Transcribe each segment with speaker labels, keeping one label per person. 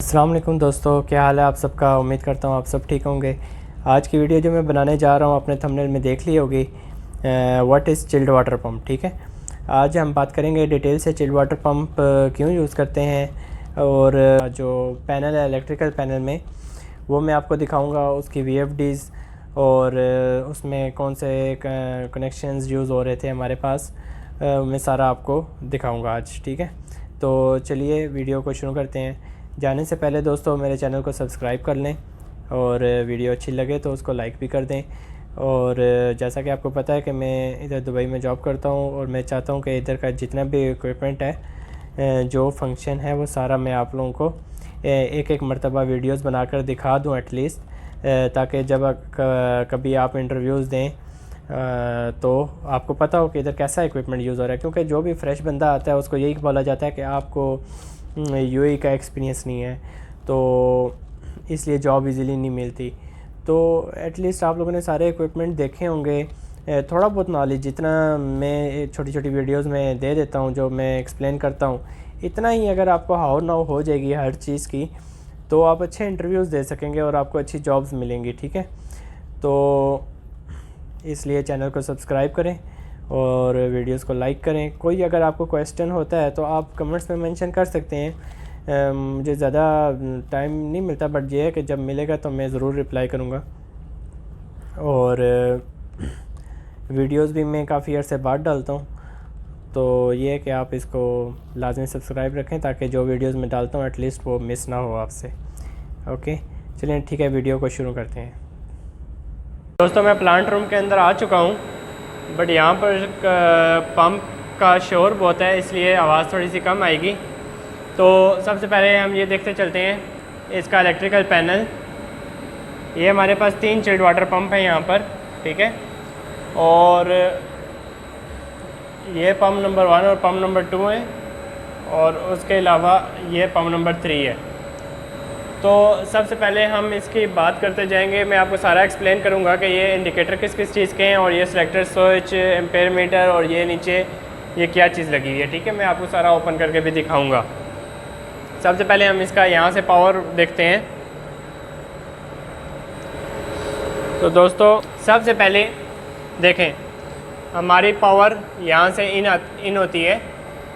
Speaker 1: अस्सलाम वालेकुम दोस्तों, क्या हाल है आप सबका। उम्मीद करता हूँ आप सब ठीक होंगे। आज की वीडियो जो मैं बनाने जा रहा हूँ अपने थंबनेल में देख ली होगी, what is chilled water pump. ठीक है, आज हम बात करेंगे डिटेल से चिल्ड वाटर पम्प क्यों यूज़ करते हैं और जो पैनल है इलेक्ट्रिकल पैनल में वो मैं आपको दिखाऊंगा, उसकी VFDs और उसमें कौन से कनेक्शंस यूज़ हो रहे थे हमारे पास, मैं सारा आपको दिखाऊंगा आज। ठीक है, तो चलिए वीडियो को शुरू करते हैं। जाने से पहले दोस्तों मेरे चैनल को सब्सक्राइब कर लें और वीडियो अच्छी लगे तो उसको लाइक भी कर दें। और जैसा कि आपको पता है कि मैं इधर दुबई में जॉब करता हूँ और मैं चाहता हूँ कि इधर का जितना भी इक्विपमेंट है, जो फंक्शन है, वो सारा मैं आप लोगों को एक एक मरतबा वीडियोस बनाकर दिखा दूँ एटलीस्ट, ताकि जब कभी आप इंटरव्यूज़ दें तो आपको पता हो कि इधर कैसा इक्विपमेंट यूज़ हो रहा है। क्योंकि जो भी फ्रेश बंदा आता है उसको यही बोला जाता है कि आपको UAE का एक्सपीरियंस नहीं है, तो इसलिए जॉब इजीली नहीं मिलती। तो एटलीस्ट आप लोगों ने सारे इक्विपमेंट देखे होंगे, थोड़ा बहुत नॉलेज जितना मैं छोटी छोटी वीडियोस में दे देता हूँ, जो मैं एक्सप्लेन करता हूँ, इतना ही अगर आपको हाउ नाउ हो जाएगी हर चीज़ की, तो आप अच्छे इंटरव्यूज़ दे सकेंगे और आपको अच्छी जॉब्स मिलेंगी। ठीक है, तो इसलिए चैनल को सब्सक्राइब करें और वीडियोस को लाइक करें। कोई अगर आपको क्वेश्चन होता है तो आप कमेंट्स में मेंशन कर सकते हैं। मुझे ज़्यादा टाइम नहीं मिलता, बट ये है कि जब मिलेगा तो मैं ज़रूर रिप्लाई करूँगा। और वीडियोस भी मैं काफ़ी अर्से बाद डालता हूँ, तो ये है कि आप इसको लाजमी सब्सक्राइब रखें ताकि जो वीडियोस मैं डालता हूँ एटलीस्ट वो मिस ना हो आपसे। ओके, चलिए ठीक है, वीडियो को शुरू करते हैं। दोस्तों मैं प्लांट रूम के अंदर आ चुका हूँ, बट यहाँ पर पंप का शोर बहुत है, इसलिए आवाज़ थोड़ी सी कम आएगी। तो सबसे पहले हम ये देखते चलते हैं इसका इलेक्ट्रिकल पैनल। ये हमारे पास 3 चिल्ड वाटर पंप है यहाँ पर। ठीक है, और ये पंप नंबर 1 और पंप नंबर 2 है, और उसके अलावा ये पंप नंबर 3 है। तो सबसे पहले हम इसकी बात करते जाएंगे। मैं आपको सारा एक्सप्लेन करूंगा कि ये इंडिकेटर किस किस चीज़ के हैं, और ये सिलेक्टर स्विच, एम्पेयर मीटर, और ये नीचे ये क्या चीज़ लगी हुई है। ठीक है, मैं आपको सारा ओपन करके भी दिखाऊंगा। सबसे पहले हम इसका यहाँ से पावर देखते हैं। तो दोस्तों सबसे पहले देखें, हमारी पावर यहाँ से इन होती है,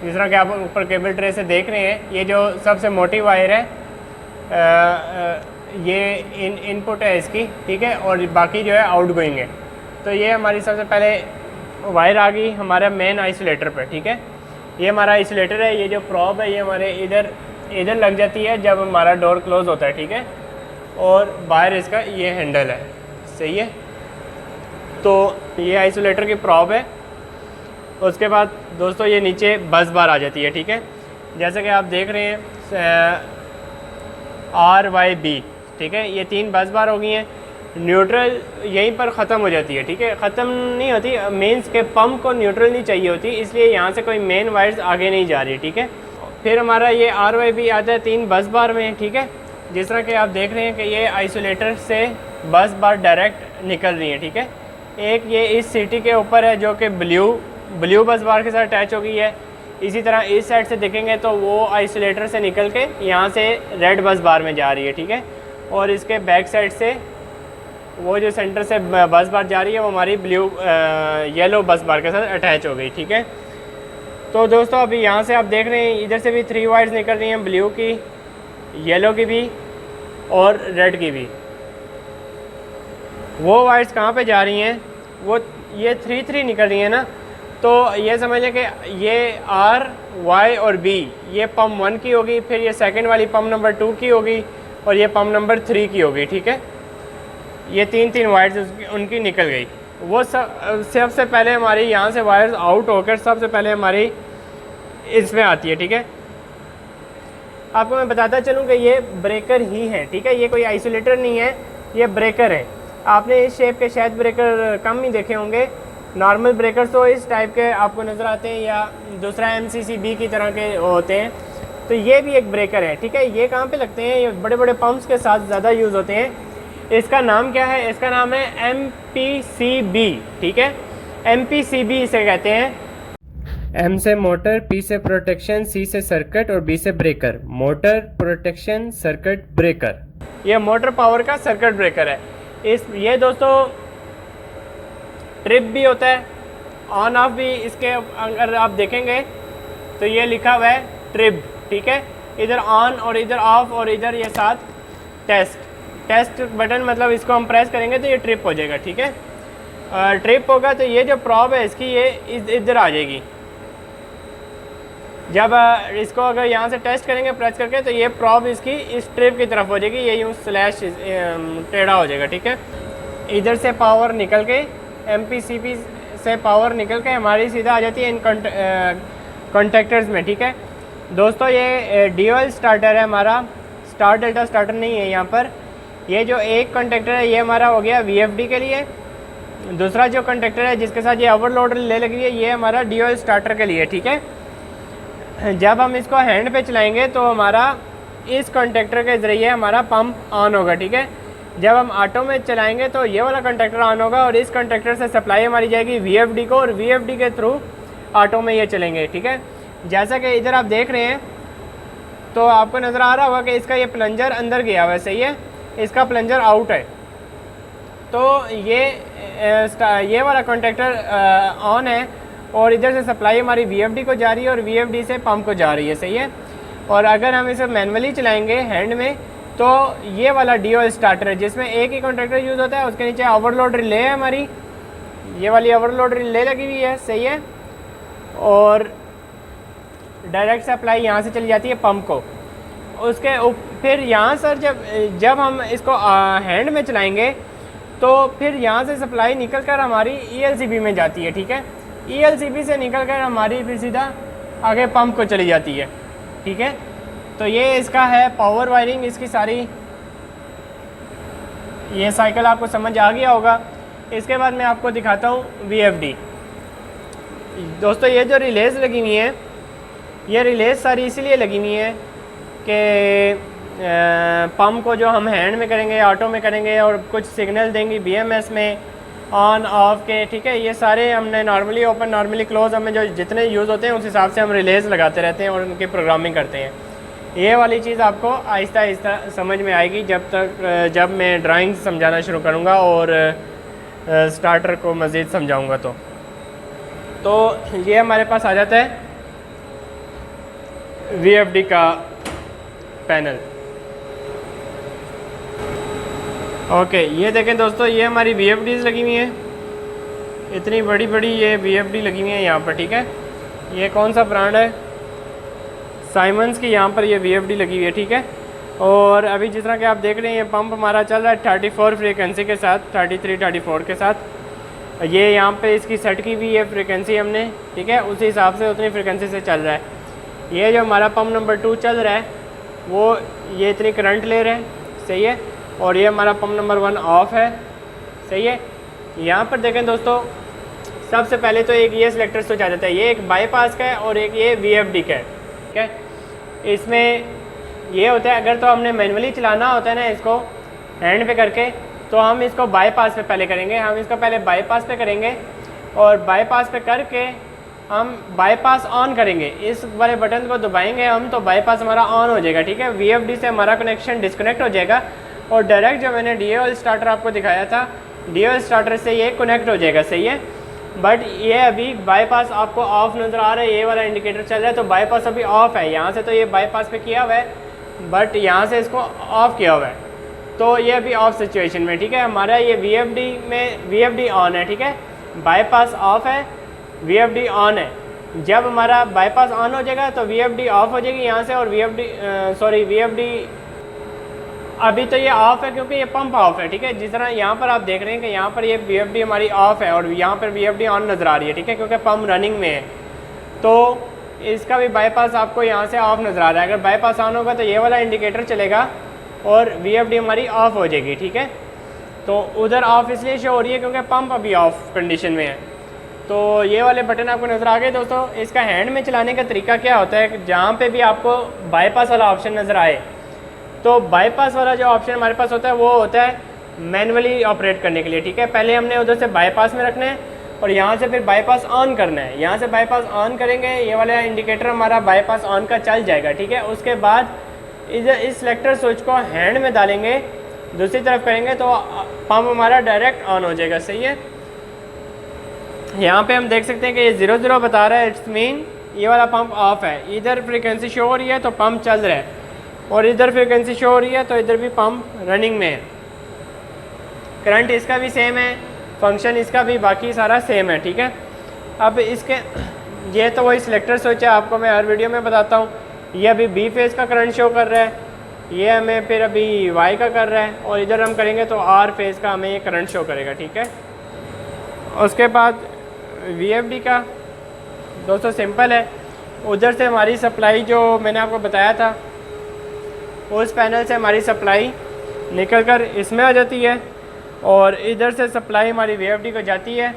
Speaker 1: जिस तरह कि आप ऊपर केबल ट्रे से देख रहे हैं। ये जो सबसे मोटी वायर है ये इनपुट है इसकी। ठीक है, और बाकी जो है आउटगोइंग है। तो ये हमारी सबसे पहले वायर आ गई हमारा मेन आइसोलेटर पे। ठीक है, ये हमारा आइसोलेटर है। ये जो प्रॉब है ये हमारे इधर लग जाती है जब हमारा डोर क्लोज होता है। ठीक है, और बाहर इसका ये हैंडल है। सही है, तो ये आइसोलेटर की प्रॉब है। उसके बाद दोस्तों ये नीचे बस बार आ जाती है। ठीक है, जैसे कि आप देख रहे हैं RYB। ठीक है, ये 3 बस बार हो गई हैं। न्यूट्रल यहीं पर ख़त्म हो जाती है। ठीक है, ख़त्म नहीं होती, मेंस के पंप को न्यूट्रल नहीं चाहिए होती, इसलिए यहाँ से कोई मेन वायर्स आगे नहीं जा रही। ठीक है, फिर हमारा ये RYB आता है 3 बस बार में। ठीक है, जिस तरह के आप देख रहे हैं कि ये आइसोलेटर से बस बार डायरेक्ट निकल रही है। ठीक है, एक ये इस सिटी के ऊपर है जो कि ब्लू बस बार के साथ अटैच हो गई है। इसी तरह इस साइड से देखेंगे तो वो आइसोलेटर से निकल के यहाँ से रेड बस बार में जा रही है। ठीक है, और इसके बैक साइड से वो जो सेंटर से बस बार जा रही है वो हमारी येलो बस बार के साथ अटैच हो गई। ठीक है, तो दोस्तों अभी यहाँ से आप देख रहे हैं इधर से भी 3 वायर्स निकल रही हैं, ब्लू की, येलो की भी और रेड की भी। वो वायर्स कहाँ पे जा रही हैं, वो ये 3 निकल रही हैं ना। तो ये समझ लें कि ये R, Y और B ये पंप 1 की होगी, फिर ये सेकंड वाली पंप नंबर 2 की होगी, और ये पंप नंबर 3 की होगी। ठीक है, ये 3 वायर्स उनकी निकल गई। वो सबसे पहले हमारी यहाँ से वायर्स आउट होकर सबसे पहले हमारी इसमें आती है। ठीक है, आपको मैं बताता चलूँ कि ये ब्रेकर ही है। ठीक है, ये कोई आइसोलेटर नहीं है, ये ब्रेकर है। आपने इस शेप के शायद ब्रेकर कम ही देखे होंगे। नॉर्मल ब्रेकर्स तो इस टाइप के आपको नज़र आते हैं, या दूसरा MCCB की तरह के होते हैं। तो ये भी एक ब्रेकर है। ठीक है, ये कहाँ पे लगते हैं, ये बड़े बड़े पंप्स के साथ ज़्यादा यूज़ होते हैं। इसका नाम क्या है, इसका नाम है MPCB। ठीक है, MPCB इसे कहते हैं। एम से मोटर, पी से प्रोटेक्शन, सी से सर्किट और बी से breaker. Motor, protection, circuit, breaker. ये मोटर पावर का सर्किट ब्रेकर है। ये दोस्तों ट्रिप भी होता है, ऑन ऑफ भी। इसके अगर आप देखेंगे तो ये लिखा हुआ है ट्रिप, ठीक है। इधर ऑन और इधर ऑफ और इधर ये साथ टेस्ट बटन, मतलब इसको हम प्रेस करेंगे तो ये ट्रिप हो जाएगा, ठीक है। ट्रिप होगा तो ये जो प्रॉब है इसकी ये इधर आ जाएगी। जब इसको अगर यहाँ से टेस्ट करेंगे प्रेस करके तो ये प्रॉब इसकी इस ट्रिप की तरफ हो जाएगी, ये यूँ स्लैश टेढ़ा हो जाएगा, ठीक है। इधर से पावर निकल के MPCP से पावर निकल के हमारी सीधा आ जाती है इन कॉन्टेक्टर्स में, ठीक है दोस्तों। ये ड्यूअल स्टार्टर है हमारा, स्टार डेल्टा स्टार्टर नहीं है यहाँ पर। ये जो एक कॉन्टेक्टर है ये हमारा हो गया VFD के लिए। दूसरा जो कॉन्टेक्टर है जिसके साथ ये ओवरलोड ले लगी है ये हमारा ड्यूअल स्टार्टर के लिए, ठीक है। जब हम इसको हैंड पे चलाएंगे तो हमारा इस कॉन्टेक्टर के ज़रिए हमारा पंप ऑन होगा, ठीक है। जब हम ऑटो में चलाएंगे तो ये वाला कॉन्टेक्टर ऑन होगा और इस कॉन्टेक्टर से सप्लाई हमारी जाएगी VFD को, और VFD के थ्रू ऑटो में ये चलेंगे, ठीक है। जैसा कि इधर आप देख रहे हैं तो आपको नज़र आ रहा होगा कि इसका ये प्लंजर अंदर गया हुआ है, सही है, इसका प्लंजर आउट है। तो ये वाला कॉन्टेक्टर ऑन है और इधर से सप्लाई हमारी VFD को जा रही है और VFD से पंप को जा रही है, सही है। और अगर हम इसे मैनुअली चलाएंगे हैंड में तो ये वाला ड्यूअल स्टार्टर है जिसमें एक ही कॉन्टेक्टर यूज़ होता है। उसके नीचे ओवरलोड रिले है हमारी, ये वाली ओवरलोड रिले लगी हुई है, सही है। और डायरेक्ट सप्लाई यहाँ से चली जाती है पंप को। उसके फिर यहाँ सर जब हम इसको हैंड में चलाएंगे तो फिर यहाँ से सप्लाई निकल कर हमारी ELCB में जाती है, ठीक है। ELCB से निकल कर हमारी फिर सीधा आगे पंप को चली जाती है, ठीक है। तो ये इसका है पावर वायरिंग इसकी सारी। ये साइकिल आपको समझ आ गया होगा। इसके बाद मैं आपको दिखाता हूँ VFD। दोस्तों ये जो रिलेज लगी हुई है ये रिलेज सारी इसीलिए लगी हुई है कि पंप को जो हम हैंड में करेंगे, ऑटो में करेंगे और कुछ सिग्नल देंगी BMS में ऑन ऑफ के, ठीक है। ये सारे हमने नॉर्मली ओपन, नॉर्मली क्लोज, हमें जो जितने यूज़ होते हैं उस हिसाब से हम रिलेज लगाते रहते हैं और उनकी प्रोग्रामिंग करते हैं। ये वाली चीज़ आपको आहिस्ता आहिस्ता समझ में आएगी जब मैं ड्राइंग समझाना शुरू करूँगा और स्टार्टर को मज़ीद समझाऊँगा। तो ये हमारे पास आ जाता है VFD का पैनल। ओके, ये देखें दोस्तों, ये हमारी VFDs लगी हुई हैं, इतनी बड़ी बड़ी ये VFD लगी हुई है यहाँ पर, ठीक है। ये कौन सा ब्रांड है? साइमंस की यहाँ पर ये VFD लगी हुई है, ठीक है। और अभी जिस तरह के आप देख रहे हैं ये पंप हमारा चल रहा है 34 फ्रीक्वेंसी के साथ, 33-34 के साथ। ये यहाँ पे इसकी सेट की हुई है फ्रीक्वेंसी हमने, ठीक है, उसी हिसाब से उतनी फ्रीक्वेंसी से चल रहा है। ये जो हमारा पंप नंबर 2 चल रहा है वो ये इतनी करंट ले रहा है, सही है। और ये हमारा पंप नंबर 1 ऑफ है, सही है। यहाँ पर देखें दोस्तों, सबसे पहले तो एक ये सिलेक्टर स्विच आ जाता है, ये एक बाईपास का है और एक ये VFD का है, ठीक है। इसमें ये होता है, अगर तो हमने मैनुअली चलाना होता है ना इसको हैंड पे करके, तो हम इसको बाईपास पे पहले करेंगे। हम इसको पहले बाईपास पे करेंगे और बाईपास पे करके हम बाईपास ऑन करेंगे। इस वाले बटन को दबाएंगे हम तो बाईपास हमारा ऑन हो जाएगा, ठीक है। VFD से हमारा कनेक्शन डिस्कनेक्ट हो जाएगा और डायरेक्ट जो मैंने ड्यूअल स्टार्टर आपको दिखाया था, ड्यूअल स्टार्टर से ये कनेक्ट हो जाएगा, सही है। बट ये अभी बाईपास आपको ऑफ नज़र आ रहा है, ये वाला इंडिकेटर चल रहा है, तो बाईपास अभी ऑफ है। यहाँ से तो ये बाईपास पे किया हुआ है बट यहाँ से इसको ऑफ किया हुआ है, तो ये अभी ऑफ सिचुएशन में, ठीक है। हमारा ये VFD में VFD ऑन है, ठीक है, बाईपास ऑफ है, VFD ऑन है। जब हमारा बाईपास ऑन हो जाएगा तो VFD ऑफ हो जाएगी यहाँ से, और VFD अभी तो ये ऑफ है क्योंकि ये पंप ऑफ है, ठीक है। जिस तरह यहाँ पर आप देख रहे हैं कि यहाँ पर ये VFD हमारी ऑफ है और यहाँ पर VFD ऑन नज़र आ रही है, ठीक है, क्योंकि पंप रनिंग में है। तो इसका भी बाईपास आपको यहाँ से ऑफ नज़र आ रहा है। अगर बाईपास ऑन होगा तो ये वाला इंडिकेटर चलेगा और VFD हमारी ऑफ हो जाएगी, ठीक है। तो उधर ऑफ इसलिए शो हो रही है क्योंकि पंप अभी ऑफ कंडीशन में है। तो ये वाले बटन आपको नज़र आ गए दोस्तों। इसका हैंड में चलाने का तरीका क्या होता है, जहाँ पे भी आपको बाईपास वाला ऑप्शन नज़र आए तो बाईपास वाला जो ऑप्शन हमारे पास होता है वो होता है मैनुअली ऑपरेट करने के लिए, ठीक है। पहले हमने उधर से बाईपास में रखना है और यहाँ से फिर बाईपास ऑन करना है। यहाँ से बाईपास ऑन करेंगे, ये वाला इंडिकेटर हमारा बाईपास ऑन का चल जाएगा, ठीक है। उसके बाद इस सेलेक्टर स्विच को हैंड में डालेंगे, दूसरी तरफ करेंगे तो पंप हमारा डायरेक्ट ऑन हो जाएगा, सही है। यहाँ पे हम देख सकते हैं कि ये 0 बता रहा है, इट्स मीन ये वाला पंप ऑफ है। इधर फ्रीक्वेंसी शो हो रही है तो पंप चल रहा है, और इधर फ्रीक्वेंसी शो हो रही है तो इधर भी पंप रनिंग में है। करंट इसका भी सेम है, फंक्शन इसका भी बाकी सारा सेम है, ठीक है। अब इसके ये तो वही सिलेक्टर स्विच है, आपको मैं हर वीडियो में बताता हूँ। ये अभी बी फेज़ का करंट शो कर रहा है, ये हमें फिर अभी वाई का कर रहा है, और इधर हम करेंगे तो आर फेज़ का हमें ये करंट शो करेगा, ठीक है। उसके बाद VFD का दोस्तों सिंपल है, उधर से हमारी सप्लाई जो मैंने आपको बताया था उस पैनल से हमारी सप्लाई निकल कर इसमें आ जाती है, और इधर से सप्लाई हमारी VFD को जाती है,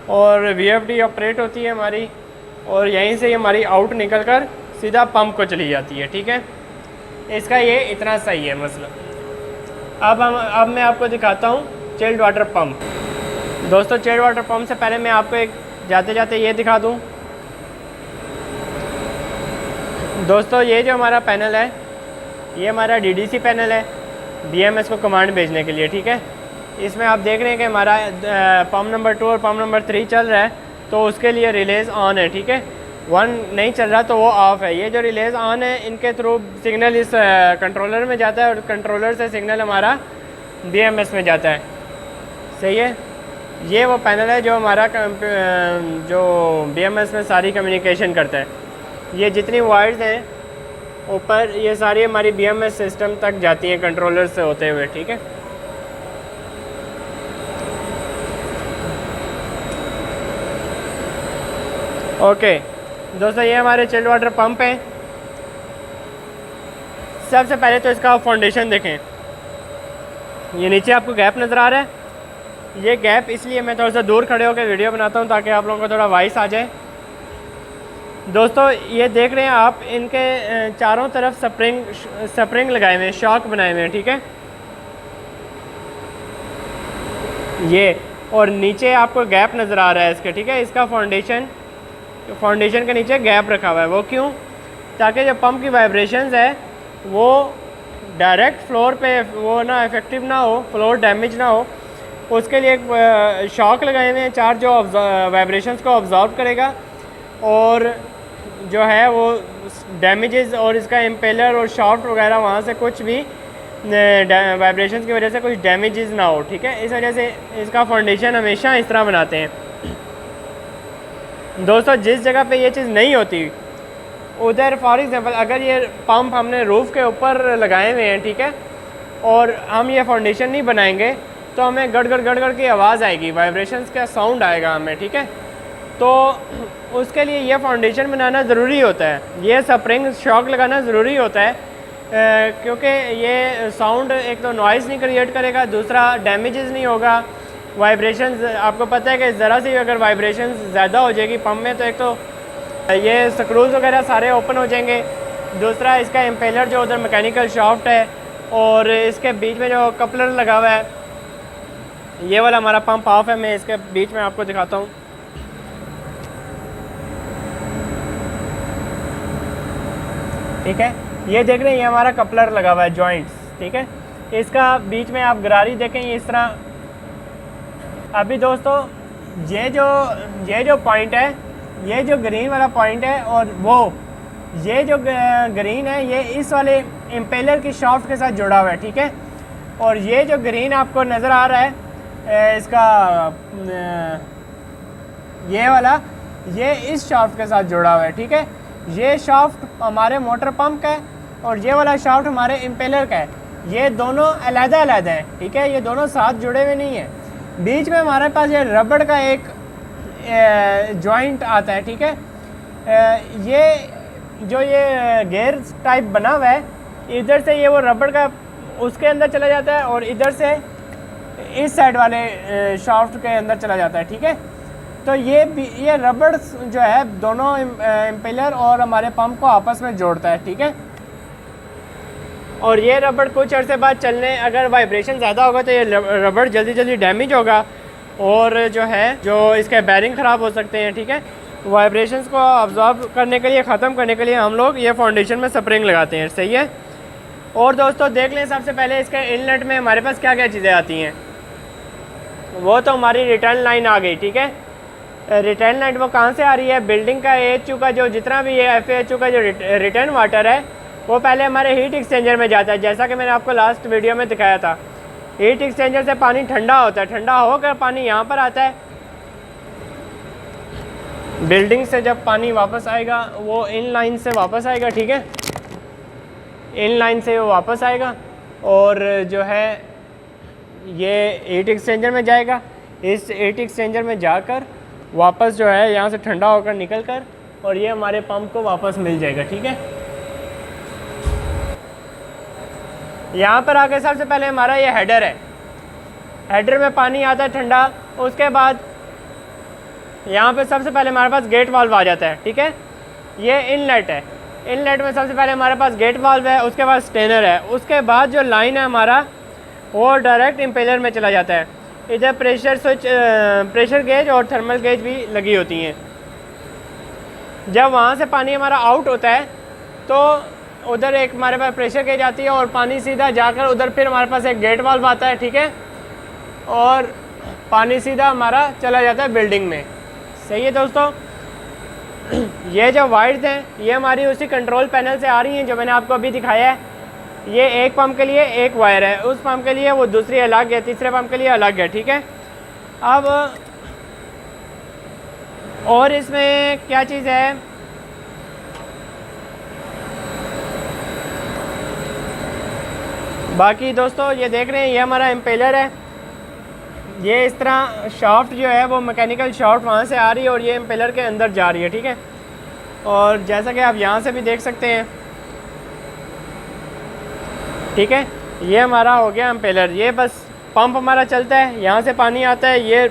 Speaker 1: और VFD ऑपरेट होती है हमारी, और यहीं से हमारी आउट निकल कर सीधा पंप को चली जाती है, ठीक है। इसका ये इतना सही है मसला। अब मैं आपको दिखाता हूँ चिल्ड वाटर पंप। दोस्तों चिल्ड वाटर पंप से पहले मैं आपको एक जाते जाते ये दिखा दूँ। दोस्तों ये जो हमारा पैनल है ये हमारा DDC पैनल है, BMS को कमांड भेजने के लिए, ठीक है। इसमें आप देख रहे हैं कि हमारा पंप नंबर 2 और पंप नंबर 3 चल रहा है, तो उसके लिए रिलेज ऑन है, ठीक है। 1 नहीं चल रहा तो वो ऑफ़ है। ये जो रिलेज ऑन है इनके थ्रू सिग्नल इस कंट्रोलर में जाता है, और कंट्रोलर से सिग्नल हमारा BMS में जाता है, सही है। ये वो पैनल है जो हमारा जो BMS में सारी कम्युनिकेशन करता है। ये जितनी वायर्स हैं ऊपर ये सारी हमारी BMS सिस्टम तक जाती हैं कंट्रोलर से होते हुए, ठीक है। ओके दोस्तों ये हमारे चिल्ड वाटर पंप हैं। सबसे पहले तो इसका फाउंडेशन देखें, ये नीचे आपको गैप नज़र आ रहा है। ये गैप इसलिए मैं थोड़ा सा दूर खड़े होकर वीडियो बनाता हूँ ताकि आप लोगों को थोड़ा वॉइस आ जाए। दोस्तों ये देख रहे हैं आप, इनके चारों तरफ स्प्रिंग लगाए हुए हैं, शॉक बनाए हुए हैं, ठीक है। ये और नीचे आपको गैप नज़र आ रहा है इसके, ठीक है। इसका फाउंडेशन के नीचे गैप रखा हुआ है, वो क्यों? ताकि जो पंप की वाइब्रेशंस है वो डायरेक्ट फ्लोर पे वो ना इफेक्टिव ना हो, फ्लोर डैमेज ना हो, उसके लिए एक शॉक लगाए हुए हैं 4 जो वाइब्रेशंस को ऑब्जॉर्व करेगा, और जो है वो डैमेजेस और इसका इम्पेलर और शाफ्ट वगैरह वहाँ से कुछ भी वाइब्रेशंस की वजह से कुछ डैमेजेस ना हो, ठीक है। इस वजह से इसका फाउंडेशन हमेशा इस तरह बनाते हैं। दोस्तों जिस जगह पे ये चीज़ नहीं होती उधर फॉर एग्जांपल अगर ये पंप हमने रूफ़ के ऊपर लगाए हुए हैं, ठीक है, और हम ये फाउंडेशन नहीं बनाएंगे तो हमें गड़ की आवाज़ आएगी, वाइब्रेशंस का साउंड आएगा हमें, ठीक है। तो उसके लिए ये फाउंडेशन बनाना ज़रूरी होता है, ये स्प्रिंग शॉक लगाना ज़रूरी होता है, क्योंकि ये साउंड एक तो नॉइज़ नहीं क्रिएट करेगा, दूसरा डैमेजेस नहीं होगा। वाइब्रेशंस आपको पता है कि ज़रा सी अगर वाइब्रेशंस ज़्यादा हो जाएगी पंप में तो एक तो ये स्क्रूज़ वगैरह सारे ओपन हो जाएंगे, दूसरा इसका इम्पेलर जो उधर मैकेनिकल शाफ्ट है और इसके बीच में जो कपलर लगा हुआ है, ये वाला हमारा पंप ऑफ है। मैं इसके बीच में आपको दिखाता हूँ। ठीक है, ये देख रहे हैं ये हमारा कपलर लगा हुआ है, जॉइंट्स, ठीक है। इसका बीच में आप गरारी देखें ये इस तरह। अभी दोस्तों ये जो पॉइंट है, ये जो ग्रीन वाला पॉइंट है, और वो ये जो ग्रीन है ये इस वाले इम्पेलर की शाफ्ट के साथ जुड़ा हुआ है, ठीक है। और ये जो ग्रीन आपको नज़र आ रहा है इसका ये वाला, ये इस शाफ्ट के साथ जुड़ा हुआ है, ठीक है। ये शाफ्ट हमारे मोटर पंप का है और ये वाला शाफ्ट हमारे इम्पेलर का है। ये दोनों अलग-अलग हैं, ठीक है, ये दोनों साथ जुड़े हुए नहीं हैं। बीच में हमारे पास ये रबड़ का एक जॉइंट आता है, ठीक है। ये जो ये गेयर टाइप बना हुआ है, इधर से ये वो रबड़ का उसके अंदर चला जाता है और इधर से इस साइड वाले शाफ्ट के अंदर चला जाता है, ठीक है। तो ये रबड़ जो है दोनों इम्पेलर और हमारे पंप को आपस में जोड़ता है, ठीक है। और ये रबड़ कुछ अर्से बाद चलने, अगर वाइब्रेशन ज़्यादा होगा तो ये रबड़ जल्दी डैमेज होगा और जो है जो इसके बैरिंग ख़राब हो सकते हैं, ठीक है। वाइब्रेशंस को ऑब्जॉर्व करने के लिए, ख़त्म करने के लिए हम लोग ये फाउंडेशन में स्प्रिंग लगाते हैं, सही है। और दोस्तों देख लें सबसे पहले इसके इनलेट में हमारे पास क्या क्या चीज़ें आती हैं। वो तो हमारी रिटर्न लाइन आ गई, ठीक है। रिटर्न लाइन वो कहाँ से आ रही है, बिल्डिंग का AHU का जो जितना भी है FAHU का जो रिटर्न वाटर है वो पहले हमारे हीट एक्सचेंजर में जाता है, जैसा कि मैंने आपको लास्ट वीडियो में दिखाया था। हीट एक्सचेंजर से पानी ठंडा होता है, ठंडा होकर पानी यहाँ पर आता है। बिल्डिंग से जब पानी वापस आएगा वो इन लाइन से वापस आएगा, ठीक है। इन लाइन से वो वापस आएगा और जो है ये हीट एक्सचेंजर में जाएगा। इस हीट एक्सचेंजर में जाकर वापस जो है यहाँ से ठंडा होकर निकल कर और ये हमारे पंप को वापस मिल जाएगा, ठीक है। यहाँ पर आके सबसे पहले हमारा ये हेडर है। हेडर में पानी आता है ठंडा। उसके बाद यहाँ पे सबसे पहले हमारे पास गेट वाल्व आ जाता है, ठीक है। ये इनलेट है। इनलेट में सबसे पहले हमारे पास गेट वाल्व है, उसके बाद स्टेनर है। उसके बाद जो लाइन है हमारा वो डायरेक्ट इम्पेलर में चला जाता है। इधर प्रेशर स्विच, प्रेशर गेज और थर्मल गेज भी लगी होती हैं। जब वहाँ से पानी हमारा आउट होता है तो उधर एक हमारे पास प्रेशर गेज आती है और पानी सीधा जाकर उधर फिर हमारे पास एक गेट वाल्व आता है, ठीक है। और पानी सीधा हमारा चला जाता है बिल्डिंग में, सही है दोस्तों। ये जो वायर्स हैं ये हमारी उसी कंट्रोल पैनल से आ रही हैं जो मैंने आपको अभी दिखाया है। ये एक पंप के लिए एक वायर है, उस पंप के लिए वो दूसरी अलग है, तीसरे पंप के लिए अलग है, ठीक है। अब और इसमें क्या चीज़ है, बाकी दोस्तों ये देख रहे हैं ये हमारा इम्पेलर है। ये इस तरह शाफ्ट जो है वो मैकेनिकल शाफ्ट वहाँ से आ रही है और ये इम्पेलर के अंदर जा रही है, ठीक है। और जैसा कि आप यहाँ से भी देख सकते हैं, ठीक है। ये हमारा हो गया इम्पेलर। ये बस पंप हमारा चलता है, यहाँ से पानी आता है, ये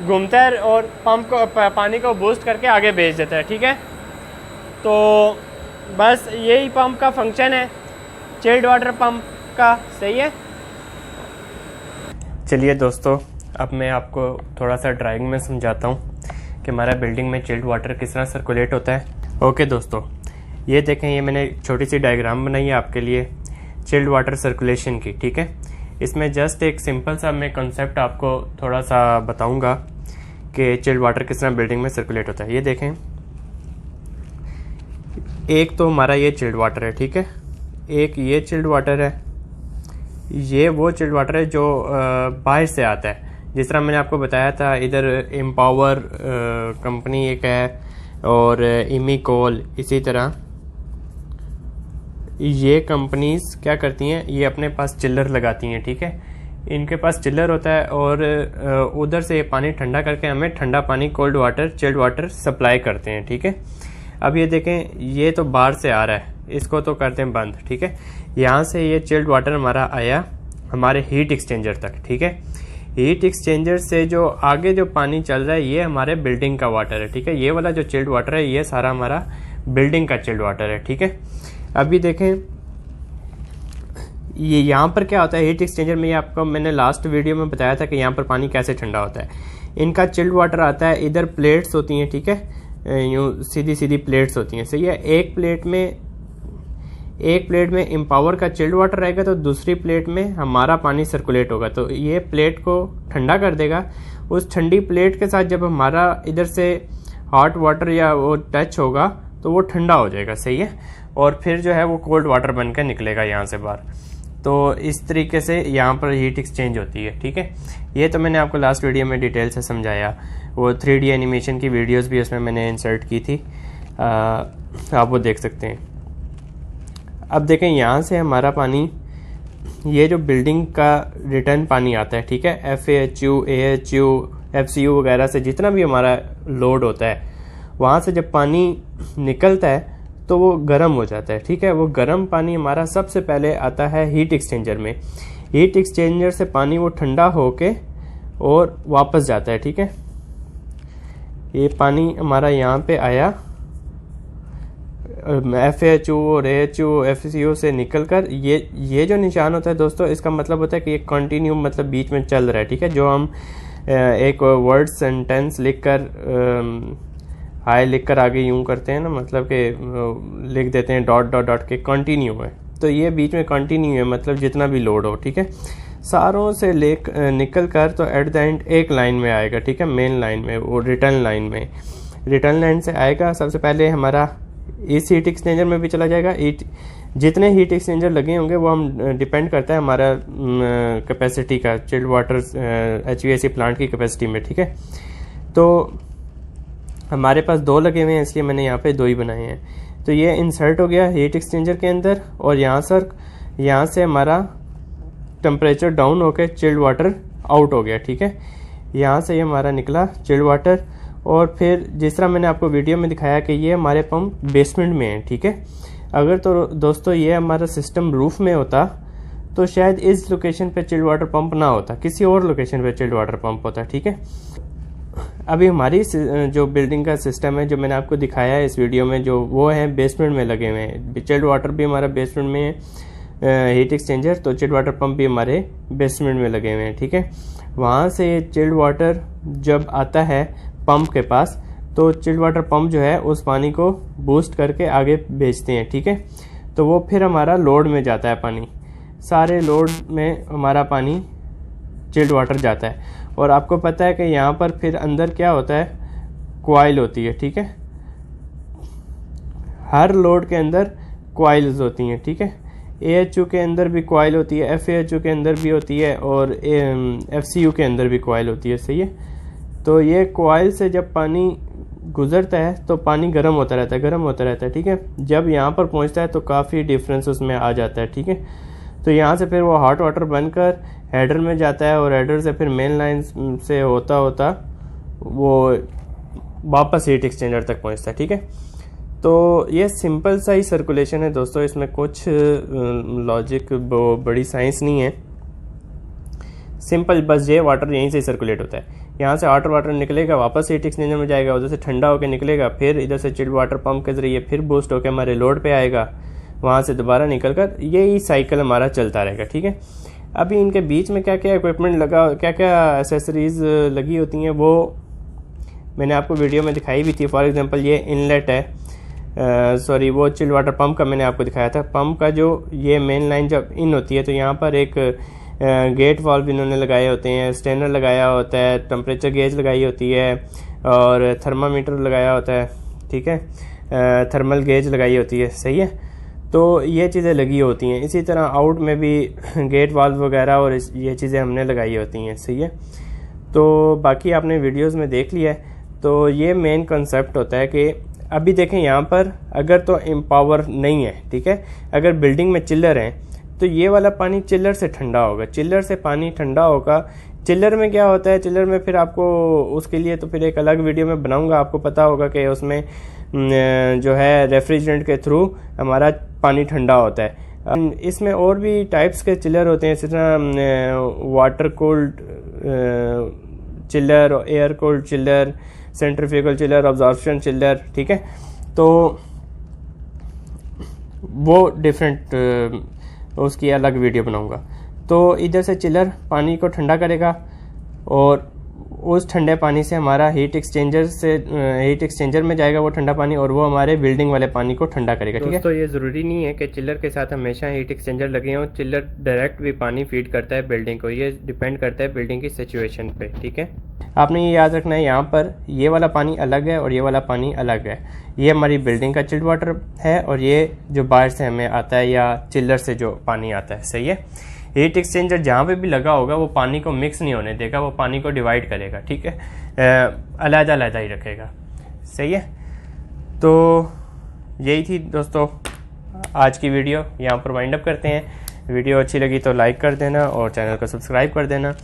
Speaker 1: घूमता है और पंप को पानी को बूस्ट करके आगे भेज देता है, ठीक है। तो बस यही पंप का फंक्शन है, चिल्ड वाटर पंप का, सही है। चलिए दोस्तों अब मैं आपको थोड़ा सा ड्राइंग में समझाता हूँ कि हमारा बिल्डिंग में चिल्ड वाटर किस तरह सर्कुलेट होता है। ओके दोस्तों, ये देखें, ये मैंने छोटी सी डायग्राम बनाई है आपके लिए चिल्ड वाटर सर्कुलेशन की, ठीक है। इसमें जस्ट एक सिंपल सा मैं कॉन्सेप्ट आपको थोड़ा सा बताऊंगा कि चिल्ड वाटर किस तरह बिल्डिंग में सर्कुलेट होता है। ये देखें, एक तो हमारा ये चिल्ड वाटर है, ठीक है। एक ये चिल्ड वाटर है, ये वो चिल्ड वाटर है जो बाहर से आता है। जिस तरह मैंने आपको बताया था, इधर एम्पावर कंपनी एक है और इमीकोल, इसी तरह ये कंपनीज क्या करती हैं, ये अपने पास चिल्लर लगाती हैं, ठीक है। इनके पास चिल्लर होता है और उधर से ये पानी ठंडा करके हमें ठंडा पानी, cold water, chilled water supply करते हैं, ठीक है। अब ये देखें, ये तो बाहर से आ रहा है, इसको तो करते हैं बंद, ठीक है। यहाँ से ये चिल्ड वाटर हमारा आया हमारे हीट एक्सचेंजर तक, ठीक है। हीट एक्सचेंजर से जो आगे जो पानी चल रहा है ये हमारे बिल्डिंग का वाटर है, ठीक है। ये वाला जो चिल्ड वाटर है ये सारा हमारा बिल्डिंग का चिल्ड वाटर है, ठीक है। अभी देखें, ये यहाँ पर क्या होता है हीट एक्सचेंजर में, ये आपको मैंने लास्ट वीडियो में बताया था कि यहाँ पर पानी कैसे ठंडा होता है। इनका चिल्ड वाटर आता है, इधर प्लेट्स होती हैं, ठीक है, यूँ सीधी सीधी प्लेट्स होती हैं, सही है। एक प्लेट में एम्पावर का चिल्ड वाटर रहेगा तो दूसरी प्लेट में हमारा पानी सर्कुलेट होगा, तो ये प्लेट को ठंडा कर देगा। उस ठंडी प्लेट के साथ जब हमारा इधर से हॉट वाटर या वो टच होगा तो वो ठंडा हो जाएगा, सही है। और फिर जो है वो कोल्ड वाटर बनकर निकलेगा यहाँ से बाहर। तो इस तरीके से यहाँ पर हीट एक्सचेंज होती है, ठीक है। ये तो मैंने आपको लास्ट वीडियो में डिटेल से समझाया, वो 3D एनिमेशन की वीडियोस भी उसमें मैंने इंसर्ट की थी, आप वो देख सकते हैं। अब देखें, यहाँ से हमारा पानी, ये जो बिल्डिंग का रिटर्न पानी आता है, ठीक है, FAHU, AHU, FCU वगैरह से जितना भी हमारा लोड होता है, वहाँ से जब पानी निकलता है तो वो गर्म हो जाता है, ठीक है। वो गर्म पानी हमारा सबसे पहले आता है हीट एक्सचेंजर में। हीट एक्सचेंजर से पानी वो ठंडा होके और वापस जाता है, ठीक है। ये पानी हमारा यहाँ पे आया, FAHU और AHU, FCU से निकलकर ये जो निशान होता है दोस्तों, इसका मतलब होता है कि ये कंटिन्यू, मतलब बीच में चल रहा है, ठीक है। जो हम एक वर्ड सेंटेंस लिख कर हाई लिख कर आगे यूँ करते हैं ना, मतलब कि लिख देते हैं डॉट डॉट डॉट के कंटिन्यू है, तो ये बीच में कंटिन्यू है, मतलब जितना भी लोड हो, ठीक है। सारों से निकल कर तो एट द एंड एक लाइन में आएगा, ठीक है, मेन लाइन में, वो रिटर्न लाइन में, रिटर्न लाइन से आएगा। सबसे पहले हमारा इस हीट एक्सचेंजर में भी चला जाएगा। जितने हीट एक्सचेंजर लगे होंगे वो हम डिपेंड करता है हमारा कैपेसिटी का, चिल्ड वाटर HVAC प्लांट की कैपेसिटी में, ठीक है। तो हमारे पास 2 लगे हुए हैं, इसलिए मैंने यहाँ पे 2 ही बनाए हैं। तो ये इंसर्ट हो गया हीट एक्सचेंजर के अंदर, और यहाँ से हमारा टेम्परेचर डाउन होकर चिल्ड वाटर आउट हो गया, ठीक है। यहाँ से ये हमारा निकला चिल्ड वाटर, और फिर जिस तरह मैंने आपको वीडियो में दिखाया कि ये हमारे पंप बेसमेंट में है, ठीक है। अगर तो दोस्तों ये हमारा सिस्टम रूफ में होता तो शायद इस लोकेशन पे चिल्ड वाटर पंप ना होता, किसी और लोकेशन पे चिल्ड वाटर पंप होता, ठीक है। अभी हमारी जो बिल्डिंग का सिस्टम है जो मैंने आपको दिखाया है इस वीडियो में, जो वो है बेसमेंट में लगे हुए हैं। चिल्ड वाटर भी हमारा बेसमेंट में है, हीट एक्सचेंजर, तो चिल्ड वाटर पंप भी हमारे बेसमेंट में लगे हुए हैं, ठीक है। वहाँ से चिल्ड वाटर जब आता है पंप के पास, तो चिल्ड वाटर पंप जो है उस पानी को बूस्ट करके आगे भेजते हैं, ठीक है। तो वो फिर हमारा लोड में जाता है पानी, सारे लोड में हमारा पानी चिल्ड वाटर जाता है। और आपको पता है कि यहाँ पर फिर अंदर क्या होता है, कॉइल होती है, ठीक है। हर लोड के अंदर कॉइल्स होती हैं, ठीक है। AHU के अंदर भी कॉइल होती है, FAHU के अंदर भी होती है, और FCU के अंदर भी कॉइल होती है, सही है। तो ये कॉइल से जब पानी गुजरता है तो पानी गर्म होता रहता है, ठीक है। जब यहाँ पर पहुँचता है तो काफ़ी डिफरेंस उसमें आ जाता है, ठीक है। तो यहाँ से फिर वो हॉट वाटर बनकर हेडर में जाता है, और हेडर से फिर मेन लाइन से होता होता वो वापस हीट एक्सचेंजर तक पहुँचता है, ठीक है। तो ये सिंपल सा ही सर्कुलेशन है दोस्तों, इसमें कुछ लॉजिक बड़ी साइंस नहीं है, सिंपल बस ये वाटर यहीं से सर्कुलेट होता है। यहाँ से हॉट वाटर निकलेगा, वापस हीट एक्सचेंजर में जाएगा, उधर से ठंडा होकर निकलेगा, फिर इधर से चिल्ड वाटर पंप के जरिए फिर बूस्ट होकर हमारे लोड पे आएगा, वहाँ से दोबारा निकलकर यही साइकिल हमारा चलता रहेगा, ठीक है। अभी इनके बीच में क्या क्या इक्विपमेंट लगा, क्या क्या एसेसरीज लगी होती हैं, वो मैंने आपको वीडियो में दिखाई भी थी। फॉर एग्जांपल ये इनलेट है, सॉरी वो चिल्ड वाटर पंप का मैंने आपको दिखाया था। पंप का जो ये मेन लाइन जब इन होती है तो यहाँ पर एक गेट वाल्व इन्होंने लगाए होते हैं, स्टेनर लगाया होता है, टेम्परेचर गेज लगाई होती है, और थर्मामीटर लगाया होता है, ठीक है, थर्मल गेज लगाई होती है, सही है। तो ये चीज़ें लगी होती हैं। इसी तरह आउट में भी गेट वाल्व वगैरह और ये चीज़ें हमने लगाई होती हैं, सही है। तो बाकी आपने वीडियोस में देख लिया है। तो ये मेन कंसेप्ट होता है कि अभी देखें यहाँ पर अगर तो एम्पावर नहीं है, ठीक है, अगर बिल्डिंग में चिल्लर हैं तो ये वाला पानी चिल्लर से ठंडा होगा, चिल्लर से पानी ठंडा होगा। चिल्लर में क्या होता है, चिल्लर में फिर आपको उसके लिए तो फिर एक अलग वीडियो में बनाऊंगा, आपको पता होगा कि उसमें जो है रेफ्रिजरेंट के थ्रू हमारा पानी ठंडा होता है। इसमें और भी टाइप्स के चिल्लर होते हैं, इसी तरह वाटर कोल्ड चिल्लर, एयर कोल्ड चिल्लर, सेंट्रीफ्यूगल चिल्लर, अब्जॉर्प्शन चिल्लर, ठीक है। तो वो डिफरेंट उसकी अलग वीडियो बनाऊंगा। तो इधर से चिल्लर पानी को ठंडा करेगा, और उस ठंडे पानी से हमारा हीट एक्सचेंजर में जाएगा वो ठंडा पानी, और वो हमारे बिल्डिंग वाले पानी को ठंडा करेगा, ठीक है। तो ये ज़रूरी नहीं है कि चिल्लर के साथ हमेशा हीट एक्सचेंजर लगे हों, चिल्लर डायरेक्ट भी पानी फीड करता है बिल्डिंग को, ये डिपेंड करता है बिल्डिंग की सिचुएशन पे, ठीक है। आपने ये याद रखना है, यहाँ पर ये वाला पानी अलग है और ये वाला पानी अलग है। ये हमारी बिल्डिंग का चिल्ड वाटर है, और ये जो बाहर से हमें आता है या चिल्लर से जो पानी आता है, सही है। हीट एक्सचेंजर जहाँ पे भी लगा होगा वो पानी को मिक्स नहीं होने देगा, वो पानी को डिवाइड करेगा, ठीक है, अलग-अलग ही रखेगा, सही है। तो यही थी दोस्तों आज की वीडियो, यहाँ पर वाइंड अप करते हैं। वीडियो अच्छी लगी तो लाइक कर देना और चैनल को सब्सक्राइब कर देना।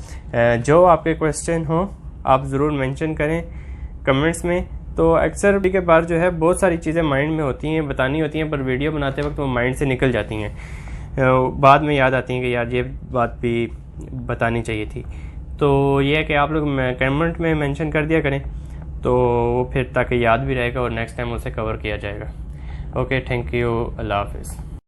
Speaker 1: जो आपके क्वेश्चन हो आप ज़रूर मेंशन करें कमेंट्स में। तो अक्सर के बाद जो है बहुत सारी चीज़ें माइंड में होती हैं, बतानी होती हैं, पर वीडियो बनाते वक्त वो माइंड से निकल जाती हैं, बाद में याद आती हैं कि यार ये बात भी बतानी चाहिए थी। तो ये है कि आप लोग कमेंट में मेंशन कर दिया करें, तो वो फिर ताकि याद भी रहेगा और नेक्स्ट टाइम उसे कवर किया जाएगा। ओके, थैंक यू, अल्लाह हाफिज़।